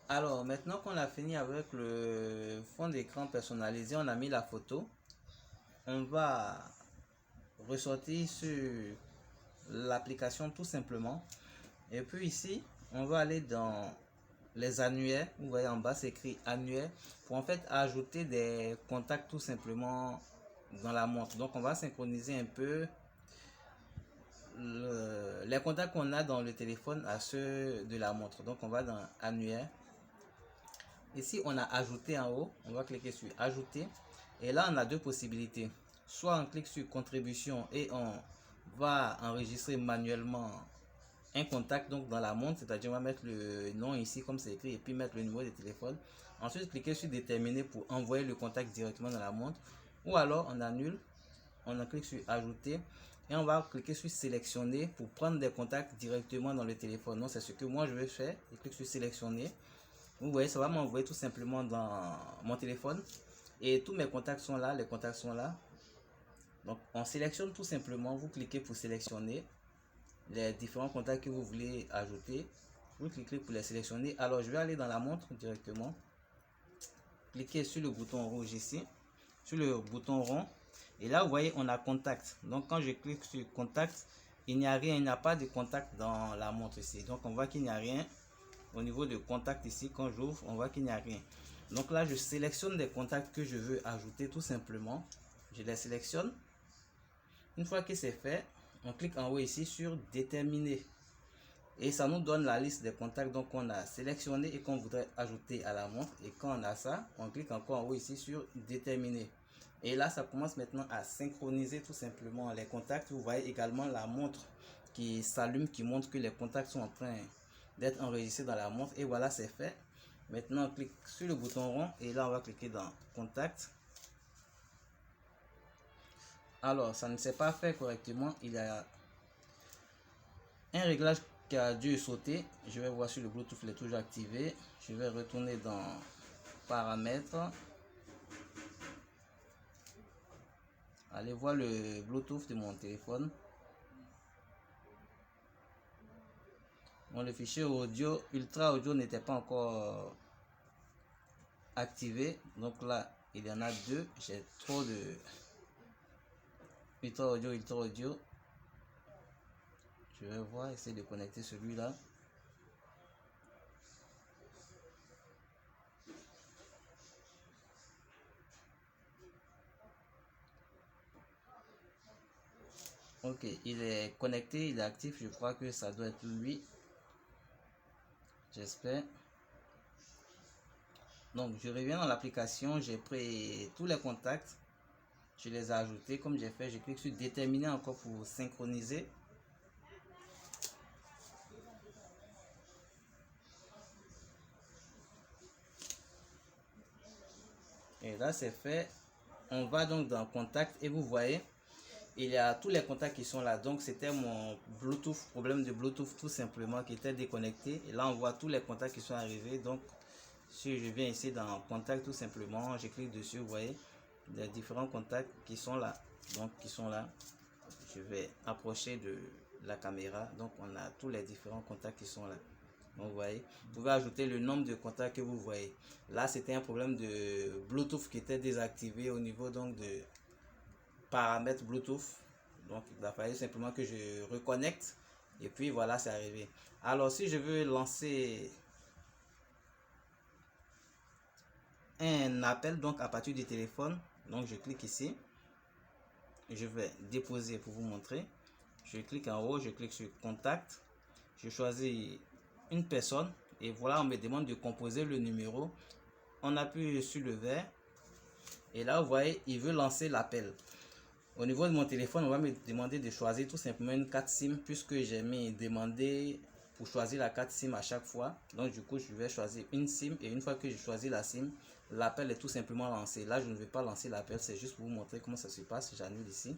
Alors, maintenant qu'on a fini avec le fond d'écran personnalisé, on a mis la photo. On va ressortir sur l'application tout simplement. Et puis ici, on va aller dans les annuaires. Vous voyez en bas, c'est écrit annuaire. Pour en fait ajouter des contacts tout simplement dans la montre. Donc, on va synchroniser un peu les contacts qu'on a dans le téléphone à ceux de la montre. Donc, on va dans annuaire. Ici, on a ajouté en haut. On va cliquer sur ajouter. Et là, on a deux possibilités. Soit on clique sur contribution et on va enregistrer manuellement un contact donc dans la montre, c'est-à-dire on va mettre le nom ici comme c'est écrit et puis mettre le numéro de téléphone. Ensuite, cliquer sur déterminer pour envoyer le contact directement dans la montre. Ou alors, on annule, on en clique sur ajouter et on va cliquer sur sélectionner pour prendre des contacts directement dans le téléphone. Donc, c'est ce que moi je vais faire. Je clique sur sélectionner. Vous voyez, ça va m'envoyer tout simplement dans mon téléphone. Et tous mes contacts sont là, les contacts sont là. Donc, on sélectionne tout simplement. Vous cliquez pour sélectionner les différents contacts que vous voulez ajouter. Vous cliquez pour les sélectionner. Alors, je vais aller dans la montre directement. Cliquez sur le bouton rouge ici, sur le bouton rond. Et là, vous voyez, on a contact. Donc, quand je clique sur contact, il n'y a rien, il n'y a pas de contact dans la montre ici. Donc, on voit qu'il n'y a rien. Au niveau de contact ici, quand j'ouvre, on voit qu'il n'y a rien. Donc là, je sélectionne des contacts que je veux ajouter tout simplement. Je les sélectionne. Une fois que c'est fait, on clique en haut ici sur déterminer. Et ça nous donne la liste des contacts qu'on a sélectionné et qu'on voudrait ajouter à la montre. Et quand on a ça, on clique encore en haut ici sur déterminer. Et là, ça commence maintenant à synchroniser tout simplement les contacts. Vous voyez également la montre qui s'allume, qui montre que les contacts sont en train d'être enregistrés dans la montre. Et voilà, c'est fait. Maintenant, on clique sur le bouton rond et là, on va cliquer dans contact. Alors, ça ne s'est pas fait correctement. Il y a un réglage qui a dû sauter. Je vais voir si le Bluetooth il est toujours activé. Je vais retourner dans paramètres. Allez voir le Bluetooth de mon téléphone. Bon, le fichier audio, ultra audio n'était pas encore activé. Donc là, il y en a deux. J'ai trop de ultra audio, ultra audio. Je vais voir, essayer de connecter celui-là. Ok, il est connecté, il est actif. Je crois que ça doit être lui. J'espère. Donc, je reviens dans l'application. J'ai pris tous les contacts. Je les ai ajoutés. Comme j'ai fait, je clique sur déterminer encore pour synchroniser. Et là, c'est fait. On va donc dans contact et vous voyez, il y a tous les contacts qui sont là. Donc, c'était mon Bluetooth, problème de Bluetooth tout simplement qui était déconnecté. Et là, on voit tous les contacts qui sont arrivés. Donc, si je viens ici dans contact tout simplement, je clique dessus, vous voyez, les différents contacts qui sont là. Donc, qui sont là. Je vais approcher de la caméra. Donc, on a tous les différents contacts qui sont là. Donc, vous voyez, vous pouvez ajouter le nombre de contacts que vous voyez. Là, c'était un problème de Bluetooth qui était désactivé au niveau donc de paramètres Bluetooth. Donc, il a fallu simplement que je reconnecte. Et puis, voilà, c'est arrivé. Alors, si je veux lancer un appel donc à partir du téléphone, donc je clique ici. Je vais déposer pour vous montrer. Je clique en haut, je clique sur contact. Je choisis une personne et voilà, on me demande de composer le numéro. On appuie sur le vert et là vous voyez, il veut lancer l'appel. Au niveau de mon téléphone, on va me demander de choisir tout simplement une carte SIM puisque j'ai mis demander pour choisir la carte SIM à chaque fois. Donc du coup, je vais choisir une SIM et une fois que j'ai choisi la SIM, l'appel est tout simplement lancé. Là, je ne vais pas lancer l'appel, c'est juste pour vous montrer comment ça se passe. J'annule ici.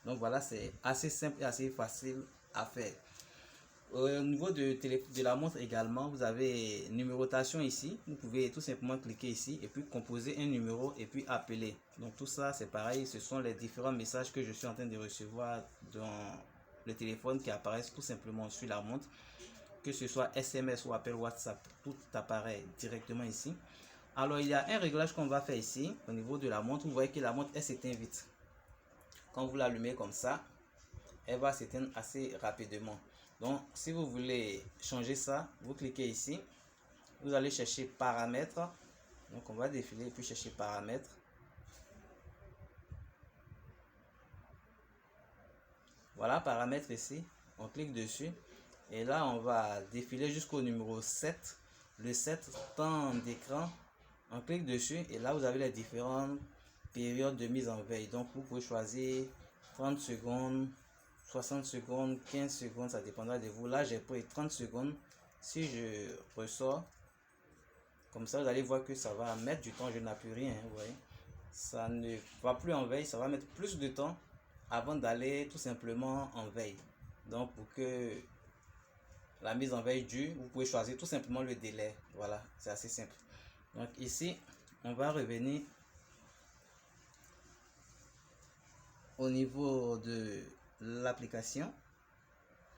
Donc voilà, c'est assez simple et assez facile à faire. Au niveau de la montre également, vous avez numérotation ici. Vous pouvez tout simplement cliquer ici et puis composer un numéro et puis appeler. Donc tout ça, c'est pareil. Ce sont les différents messages que je suis en train de recevoir dans le téléphone qui apparaissent tout simplement sur la montre. que ce soit SMS ou appel WhatsApp, tout apparaît directement ici. Alors, il y a un réglage qu'on va faire ici, au niveau de la montre. Vous voyez que la montre, elle s'éteint vite. Quand vous l'allumez comme ça, elle va s'éteindre assez rapidement. Donc, si vous voulez changer ça, vous cliquez ici. Vous allez chercher paramètres. Donc, on va défiler et puis chercher paramètres. Voilà, paramètres ici. On clique dessus. Et là, on va défiler jusqu'au numéro 7. Le 7, temps d'écran. On clique dessus. Et là, vous avez les différentes périodes de mise en veille. Donc, vous pouvez choisir 30 secondes, 60 secondes, 15 secondes. Ça dépendra de vous. Là, j'ai pris 30 secondes. Si je ressors, comme ça, vous allez voir que ça va mettre du temps. Je n'appuie rien. Vous voyez, ça ne va plus en veille. Ça va mettre plus de temps avant d'aller tout simplement en veille. Donc, pour que la mise en veille dure, vous pouvez choisir tout simplement le délai. Voilà, c'est assez simple. Donc ici, on va revenir au niveau de l'application.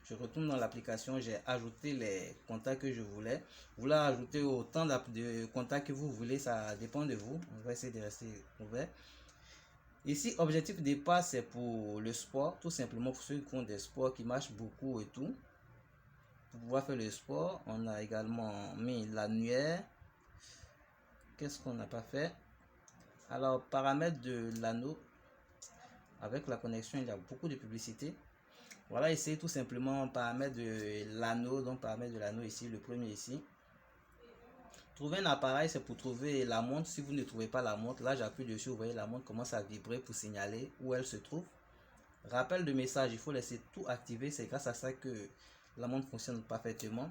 Je retourne dans l'application, j'ai ajouté les contacts que je voulais. Vous voulez ajouter autant de contacts que vous voulez, ça dépend de vous. On va essayer de rester ouvert. Ici, objectif départ, c'est pour le sport, tout simplement pour ceux qui font des sports qui marchent beaucoup et tout. Pour pouvoir faire le sport, on a également mis l'annuaire. Qu'est-ce qu'on n'a pas fait? Alors, paramètres de l'anneau. Avec la connexion, il y a beaucoup de publicité. Voilà, ici, tout simplement, paramètres de l'anneau. Donc, paramètres de l'anneau ici, le premier ici. Trouver un appareil, c'est pour trouver la montre. Si vous ne trouvez pas la montre, là, j'appuie dessus. Vous voyez, la montre commence à vibrer pour signaler où elle se trouve. Rappel de message, il faut laisser tout activer. C'est grâce à ça que la montre fonctionne parfaitement.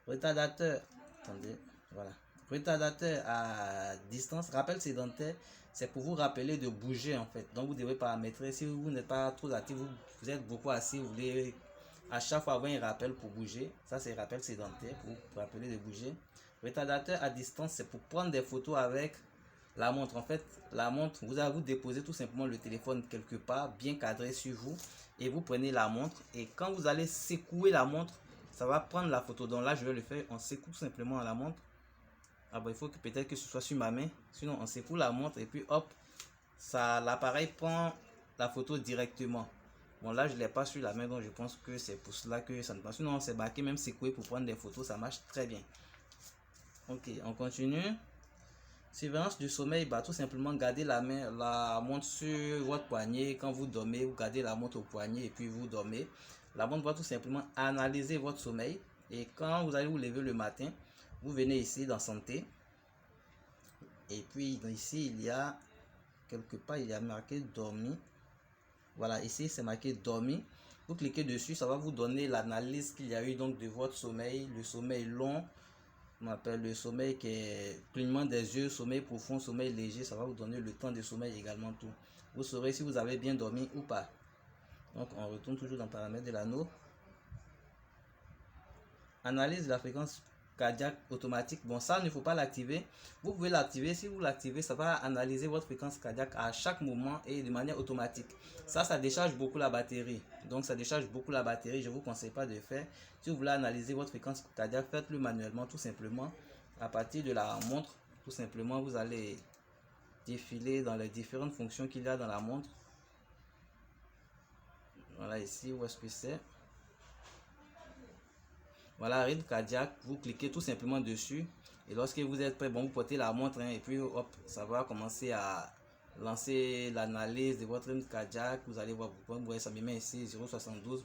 Retardateur, attendez, voilà. Retardateur à distance, rappel sédentaire, c'est pour vous rappeler de bouger en fait. Donc vous devez paramétrer, si vous n'êtes pas trop actif, vous êtes beaucoup assis, vous voulez à chaque fois avoir un rappel pour bouger. Ça c'est rappel sédentaire pour vous rappeler de bouger. Retardateur à distance, c'est pour prendre des photos avec la montre. En fait, la montre, vous allez vous déposer tout simplement le téléphone quelque part, bien cadré sur vous, et vous prenez la montre. Et quand vous allez secouer la montre, ça va prendre la photo. Donc là, je vais le faire. On secoue simplement la montre. Ah bon, il faut que peut-être que ce soit sur ma main. Sinon, on secoue la montre et puis hop, ça, l'appareil prend la photo directement. Bon, là, je ne l'ai pas sur la main, donc je pense que c'est pour cela que ça ne passe. Sinon, c'est marqué même secouer pour prendre des photos. Ça marche très bien. Ok, on continue. Surveillance du sommeil, bah, tout simplement garder la montre sur votre poignet. Quand vous dormez, vous gardez la montre au poignet et puis vous dormez. La montre va tout simplement analyser votre sommeil. Et quand vous allez vous lever le matin, vous venez ici dans santé. Et puis ici, il y a quelque part, il y a marqué dormir. Voilà, ici c'est marqué dormir. Vous cliquez dessus, ça va vous donner l'analyse qu'il y a eu donc de votre sommeil. Le sommeil long, on appelle le sommeil qui est clignement des yeux, sommeil profond, sommeil léger. Ça va vous donner le temps de sommeil également tout. Vous saurez si vous avez bien dormi ou pas. Donc on retourne toujours dans paramètres de l'anneau. Analyse de la fréquence cardiaque automatique. Bon, ça, il ne faut pas l'activer. Vous pouvez l'activer. Si vous l'activez, ça va analyser votre fréquence cardiaque à chaque moment et de manière automatique. Ça décharge beaucoup la batterie. Donc, ça décharge beaucoup la batterie. Je ne vous conseille pas de le faire. Si vous voulez analyser votre fréquence cardiaque, faites-le manuellement, tout simplement. À partir de la montre, tout simplement, vous allez défiler dans les différentes fonctions qu'il y a dans la montre. Voilà ici, où est-ce que c'est? Voilà, rythme cardiaque, vous cliquez tout simplement dessus et lorsque vous êtes prêt, bon, vous portez la montre et puis hop, ça va commencer à lancer l'analyse de votre rythme cardiaque. Vous allez voir, vous voyez, ça me met ici 0,72,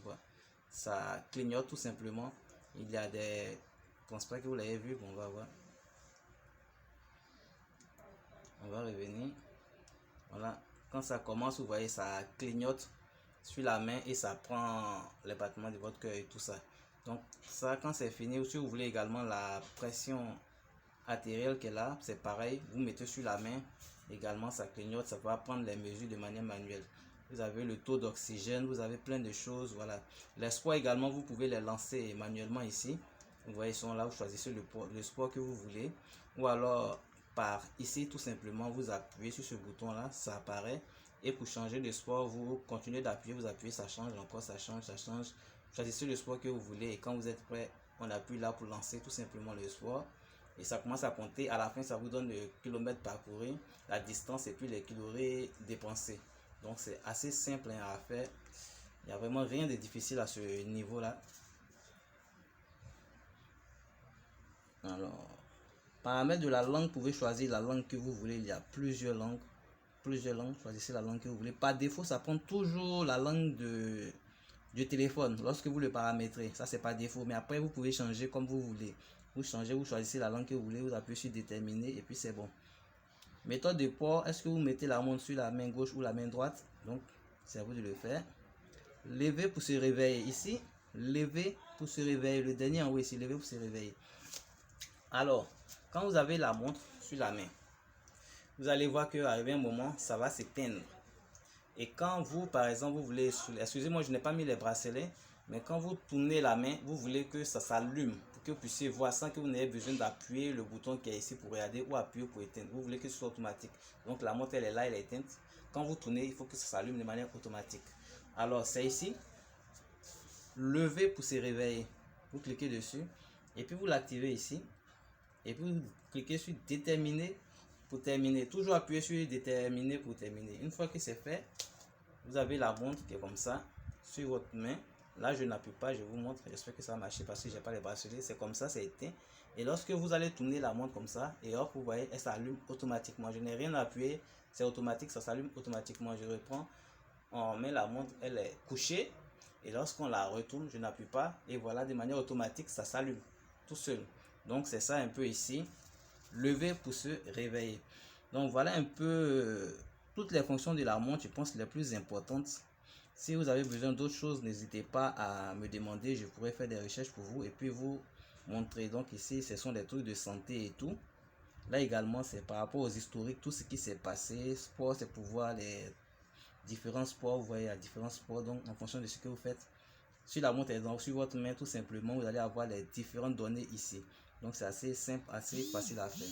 ça clignote tout simplement. Il y a des, je pense pas que vous l'avez vu, bon, on va voir. On va revenir. Voilà, quand ça commence, vous voyez, ça clignote sur la main et ça prend les battements de votre cœur et tout ça. Donc ça, quand c'est fini, si vous voulez également la pression artérielle qui est là, c'est pareil, vous mettez sur la main, également ça clignote, ça va prendre les mesures de manière manuelle. Vous avez le taux d'oxygène, vous avez plein de choses, voilà. Les sports également, vous pouvez les lancer manuellement ici. Vous voyez, ils sont là, vous choisissez le sport que vous voulez. Ou alors, par ici, tout simplement, vous appuyez sur ce bouton-là, ça apparaît. Et pour changer de sport, vous continuez d'appuyer, vous appuyez, ça change encore, ça change, ça change. Choisissez le sport que vous voulez et quand vous êtes prêt, on appuie là pour lancer tout simplement le sport. Et ça commence à compter. À la fin, ça vous donne le kilomètre parcouru, la distance et puis les calories dépensées. Donc c'est assez simple à faire. Il n'y a vraiment rien de difficile à ce niveau-là. Alors, paramètres de la langue, vous pouvez choisir la langue que vous voulez. Il y a plusieurs langues. Choisissez la langue que vous voulez. Par défaut, ça prend toujours la langue du téléphone lorsque vous le paramétrez. Ça, c'est par défaut. Mais après, vous pouvez changer comme vous voulez. Vous changez, vous choisissez la langue que vous voulez. Vous appuyez sur déterminer et puis c'est bon. Méthode de port. Est-ce que vous mettez la montre sur la main gauche ou la main droite? Donc, c'est à vous de le faire. Lever pour se réveiller ici. Lever pour se réveiller. Le dernier en haut ici. Lever pour se réveiller. Alors, quand vous avez la montre sur la main, vous allez voir qu'à un moment, ça va s'éteindre. Et quand vous, par exemple, vous voulez, excusez-moi, je n'ai pas mis les bracelets, mais quand vous tournez la main, vous voulez que ça s'allume pour que vous puissiez voir sans que vous n'ayez besoin d'appuyer le bouton qui est ici pour regarder ou appuyer pour éteindre. Vous voulez que ce soit automatique. Donc la montre, elle est là, elle est éteinte. Quand vous tournez, il faut que ça s'allume de manière automatique. Alors, c'est ici. Lever pour se réveiller. Vous cliquez dessus et puis vous l'activez ici. Et puis vous cliquez sur déterminer pour terminer. Toujours appuyer sur déterminer pour terminer. Une fois que c'est fait, vous avez la montre qui est comme ça sur votre main. Là, je n'appuie pas, je vous montre. J'espère que ça va marcher parce que j'ai pas les bracelets. C'est comme ça, c'est éteint. Et lorsque vous allez tourner la montre comme ça, et hop, vous voyez, elle s'allume automatiquement. Je n'ai rien à appuyer, c'est automatique, ça s'allume automatiquement. Je reprends, on met la montre, elle est couchée. Et lorsqu'on la retourne, je n'appuie pas. Et voilà, de manière automatique, ça s'allume tout seul. Donc c'est ça un peu ici, lever pour se réveiller. Donc voilà un peu toutes les fonctions de la montre, je pense les plus importantes. Si vous avez besoin d'autres choses, n'hésitez pas à me demander, je pourrais faire des recherches pour vous et puis vous montrer. Donc ici, ce sont des trucs de santé et tout. Là également, c'est par rapport aux historiques, tout ce qui s'est passé. Sport, c'est pour voir les différents sports, vous voyez, il y a différents sports, donc en fonction de ce que vous faites. Sur la montre, donc sur votre main, tout simplement, vous allez avoir les différentes données ici. Donc c'est assez simple, assez facile à faire.